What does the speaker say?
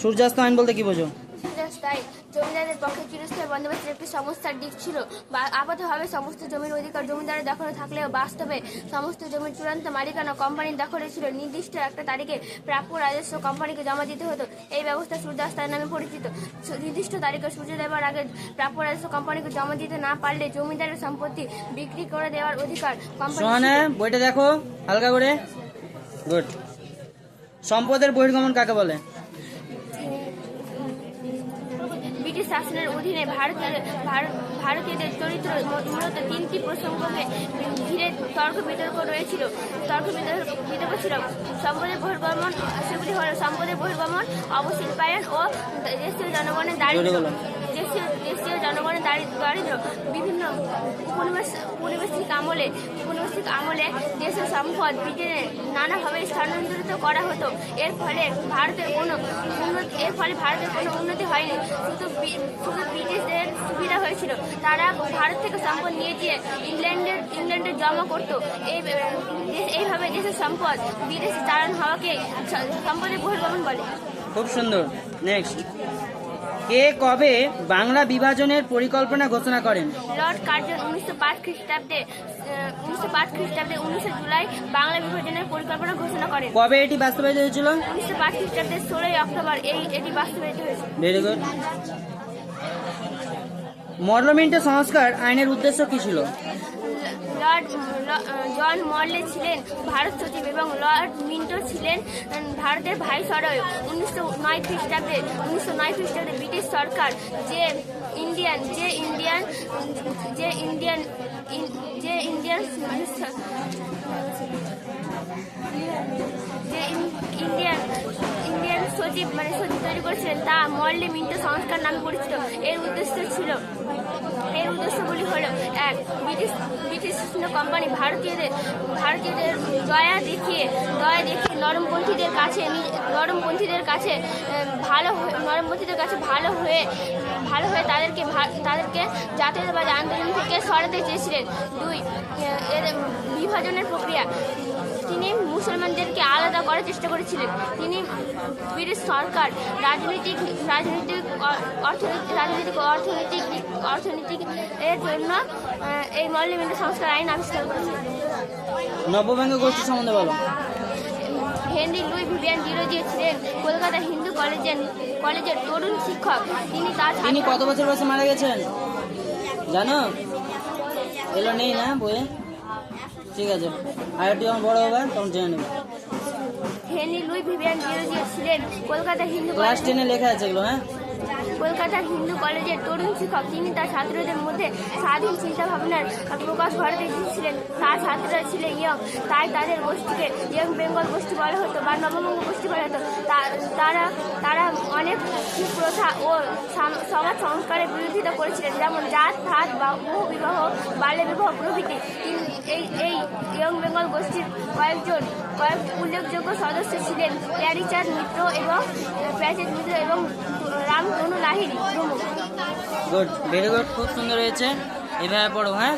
সূর্যাস্ত আইন বলতে কি বোঝো? সূর্যাস্ত আইন জমিদারদের পক্ষে চিরস্থায়ী বন্দোবস্তের একটি সমস্যার দিক ছিল। আপাতভাবে সমস্ত জমির অধিকার জমিদারের দখলে থাকলেও বাস্তবে সমস্ত জমির চূড়ান্ত মালিকানা কোম্পানির দখলে ছিল। নির্দিষ্ট একটা তারিখে প্রাপ্য রাজস্ব কোম্পানিকে জমা দিতে হতো। এই ব্যবস্থা সূর্যাস্ত আইন নামে পরিচিত। নির্দিষ্ট তারিখে সূর্য দেবার আগে প্রাপ্য রাজস্ব কোম্পানিকে জমা দিতে না পারলে জমিদারের সম্পত্তি বিক্রি করে দেওয়ার অধিকার সোহানা বইটা দেখো হালকা করে। গুড। সম্পদের বহির্গমন কাকে বলে? ব্রিটিশ শাসনের অধীনে ভারতীয়দের চরিত্র মূলত তিনটি প্রসঙ্গকে ঘিরে তর্ক বিতর্ক ছিল। সম্পদের বহির্গমন, সেগুলি হল সম্পদের বহির্গমন, অবশিল্পায়ন ও দেশীয় জনগণের দারিদ্র্য। দেশীয় জনগণের দারিদ্র্য বিভিন্ন উপনিবেশিক আমলে দেশের সম্পদ ব্রিটেনে নানাভাবে স্থানান্তরিত করা হতো। এর ফলে ভারতের কোনো উন্নতি হয়নি, শুধু ব্রিটিশদের সুবিধা হয়েছিল। তারা ভারত থেকে সম্পদ নিয়ে গিয়ে ইংল্যান্ডে জমা করত। এইভাবে দেশের সম্পদ বিদেশে চালানো হওয়াকে সম্পদের বহির্গমন বলে। খুব সুন্দর। নেক্সট, কে কবে বাংলা বিভাজনের পরিকল্পনা ঘোষণা করেন? লর্ড কার্জন 1905 খ্রিস্টাব্দে 19 জুলাই বাংলা বিভাজনের পরিকল্পনা ঘোষণা করেন। কবে এটি বাস্তবায়িত হয়েছিল? 1905 খ্রিস্টাব্দের 16 অক্টোবর এটি বাস্তবায়িত হয়েছে। Very good. মরলমিন্টো সংস্কার আইনের উদ্দেশ্য কি ছিল? লর্ড জন মরলে ছিলেন ভারত সচিব এবং লর্ড মিন্টো ছিলেন ভারতের ভাইসরয়। 1909 খ্রিস্টাব্দে ব্রিটিশ সরকার যে ইন্ডিয়ান সচিব তৈরি করেছিলেন তা মরলে মিন্টো সংস্কার নামে পরিচিত। এর উদ্দেশ্যগুলি হল: 1. ব্রিটিশ কোম্পানি ভারতীয়দের দয়া দেখিয়ে নরমপন্থীদের কাছে ভালো হয়ে তাদেরকে জাতীয়তাবাদী আন্দোলন থেকে সরাতে চেয়েছিলেন। 2. এর বিভাজনের প্রক্রিয়া তিনি মুসলমানদেরকে আলাদা করার চেষ্টা করেছিলেন। তিনি ব্রিটিশ সরকার রাজনৈতিক অর্থনৈতিক এর জন্য এই মরলমিন্টো সংস্কার আইন আবিষ্কার করেছিলেন। নববঙ্গ গোষ্ঠী সম্বন্ধে বলো। হেনরি লুই ভিভিয়ান ডিরোজিও ছিলেন কলকাতা হিন্দু কলেজের তরুণ শিক্ষক। তিনি কত বছর বয়সে মারা গেছেন জানো? এগুলো নেই না বইয়ে? ঠিক আছে, আর একটু যখন বড় হবে তখন জেনে নেব। হেনরি লুই ভিভিয়ান ডিরোজিও ছিলেন কলকাতা হিন্দু ক্লাস 10-এ লেখা আছে এগুলো। হ্যাঁ, কলকাতার হিন্দু কলেজের তরুণ শিক্ষক। তিনি তার ছাত্রদের মধ্যে স্বাধীন চিন্তা ভাবনার প্রকাশ ঘটাতে চেয়েছিলেন। তার ছাত্ররা ছিল ইয়ং, তাই তাদের গোষ্ঠীকে ইয়ং বেঙ্গল গোষ্ঠী বলা হতো বা নববঙ্গ গোষ্ঠী বলা হতো। তারা অনেক কুপ্রথা ও সমাজ সংস্কারের বিরোধিতা করেছিলেন, যেমন জাত ভাত বা বহু বিবাহ, বাল্য বিবাহ প্রভৃতি। এই ইয়ং বেঙ্গল গোষ্ঠীর কয়েক উল্লেখযোগ্য সদস্য ছিলেন প্যারিচাঁদ মিত্র এবং রামতনু লাহিড়ী প্রমুখ। গুড, ভেরি গুড, খুব সুন্দর হয়েছে। এভাবে পড়ো। হ্যাঁ।